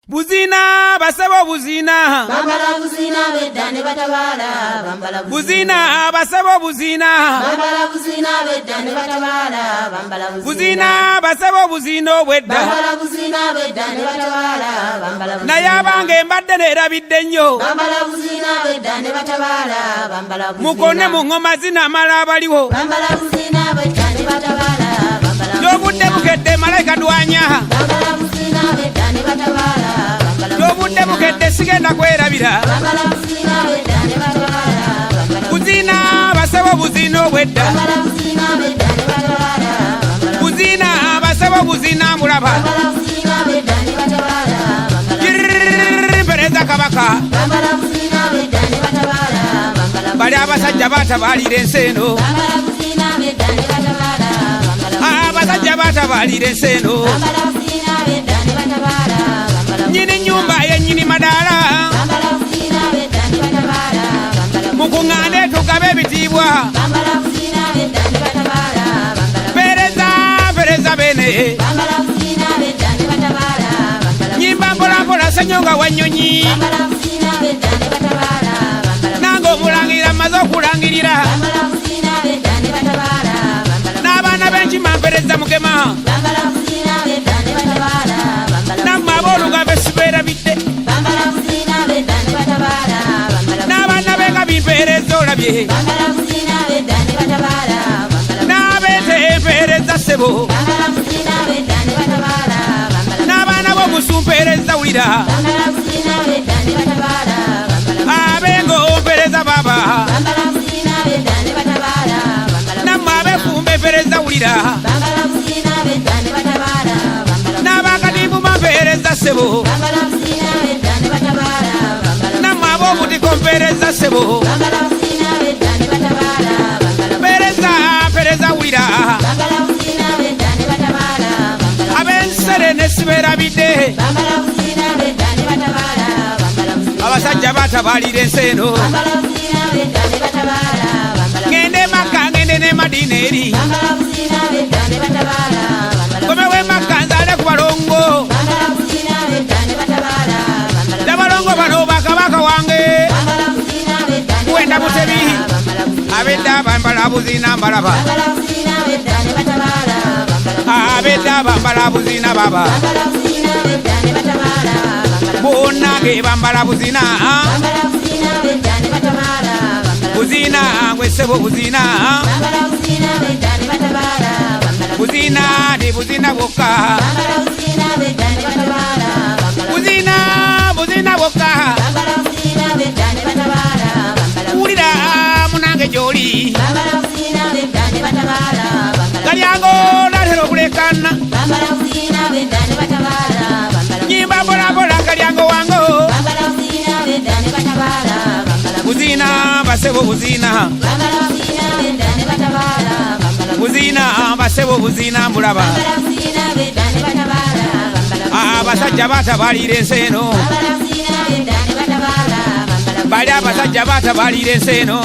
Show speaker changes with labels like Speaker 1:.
Speaker 1: Buzina basebo buzina
Speaker 2: bambala buzina bedda ne batabala bambala
Speaker 1: buzina basebo buzina
Speaker 2: bambala buzina bedda ne batabala bambala
Speaker 1: buzina basebo buzina obwedda
Speaker 2: bambala buzina bedda ne batabala bambala
Speaker 1: naye abange mbadde neerabidde nnyo
Speaker 2: bambala buzina bedda ne batabala bambala
Speaker 1: mukone mu ngoma zinamala abaliwo
Speaker 2: bambala buzina bedda ne batabala bambala
Speaker 1: gy'obudde bukedde malayika dwanya
Speaker 2: bambala buzina bedda ne batabala
Speaker 1: gy'obudde bukedde sigenda kwerabira
Speaker 2: bambala buzina bedda ne batabala
Speaker 1: buzina basebo buzina obwedda
Speaker 2: bambala buzina bedda ne batabala
Speaker 1: buzina basebo buzina mulaba
Speaker 2: bambala buzina bedda ne batabala
Speaker 1: mpereza kabaka
Speaker 2: bambala buzina bedda ne batabala bambala
Speaker 1: bali abasajja batabalira ensi eno
Speaker 2: bambala buzina bedda ne batabala
Speaker 1: abasajja batabalira ensi eno
Speaker 2: bambala buzina bedda ne batabala
Speaker 1: nyini nyumba yennyini madaala
Speaker 2: bambala buzina bedda ne batabala
Speaker 1: mukuŋŋaane tugabe ebitiibwa
Speaker 2: bambala buzina bedda ne batabala
Speaker 1: pereza bene
Speaker 2: bambala buzina bedda ne batabala
Speaker 1: nyimba mpolampola senyonga wanyonyi
Speaker 2: bambala buzina bedda ne batabala
Speaker 1: nange omulangira mmaze okulangirira
Speaker 2: bambala buzina bedda ne batabala
Speaker 1: n'abaana b'enkima mpereza mugema
Speaker 2: bambala buzina bedda ne batabala
Speaker 1: nammwe aboolugambe sibeerabidde
Speaker 2: bambala buzina bedda ne batabala
Speaker 1: n'abaana b'engabi mpeereza olabye
Speaker 2: bambala buzina bedda ne batabala
Speaker 1: n'abeete mpeereza ssebo
Speaker 2: bambala buzina bedda ne batabala
Speaker 1: n'abaana b'omusu mpeereza wulira
Speaker 2: bambala buzina bedda ne batabala
Speaker 1: abengo mpeereza baaba
Speaker 2: bambala buzina bedda ne batabala
Speaker 1: nammwe abefumbe mpeereza wulira
Speaker 2: bambala buzina bedda ne batabala
Speaker 1: n'abakatimbu mpeereza ssebo
Speaker 2: bambala buzina bedda ne batabala
Speaker 1: nammwe ab'obutiko mpeereza ssebo
Speaker 2: bambala buzina bedda ne batabala
Speaker 1: mpeereza wulira
Speaker 2: bambala buzina bedda ne batabala
Speaker 1: ab'ensere ne sibeerabidde
Speaker 2: bambala buzina bedda ne batabala
Speaker 1: abasajja batabalira ensi eno
Speaker 2: bambala buzina bedda ne batabala
Speaker 1: ŋŋende makka ŋŋende ne madiina eri
Speaker 2: bambala buzina bedda ne batabala
Speaker 1: gomewe makka nzaale ku balongo
Speaker 2: bambala buzina bedda ne batabala
Speaker 1: n'abalongo bano bakabaka wange
Speaker 2: bambala buzina bedda ne
Speaker 1: wenda mutebi abedda bambala buzina mbalaba
Speaker 2: bambala buzina bedda ne batabala
Speaker 1: abedda bambala buzina baba
Speaker 2: bambala buzina bedda ne batabala
Speaker 1: bonna ge bambala buzina
Speaker 2: bambala buzina bedda ne batabala
Speaker 1: buzina gwesebo buzina
Speaker 2: bambala buzina bedda ne batabala
Speaker 1: buzina ndi buzina bwokka
Speaker 2: bambala buzina bedda ne batabala
Speaker 1: buzina bwokka
Speaker 2: bambala buzina bedda ne batabala
Speaker 1: wulira munange gy'oli
Speaker 2: bambala buzina bedda ne batabala
Speaker 1: galyango latera okulekana
Speaker 2: bambala buzina bedda ne batabala
Speaker 1: nyimba mpolampola galyango wango
Speaker 2: bambala buzina bedda ne batabala
Speaker 1: buzina basebo buzina
Speaker 2: bambala buzina bedda ne batabala
Speaker 1: buzina basebo buzina mbulaba
Speaker 2: bambala buzina bedda ne batabala
Speaker 1: abasajja batabalira ensi eno
Speaker 2: bambala buzina bedda ne batabala
Speaker 1: bali abasajja batabalira ensi eno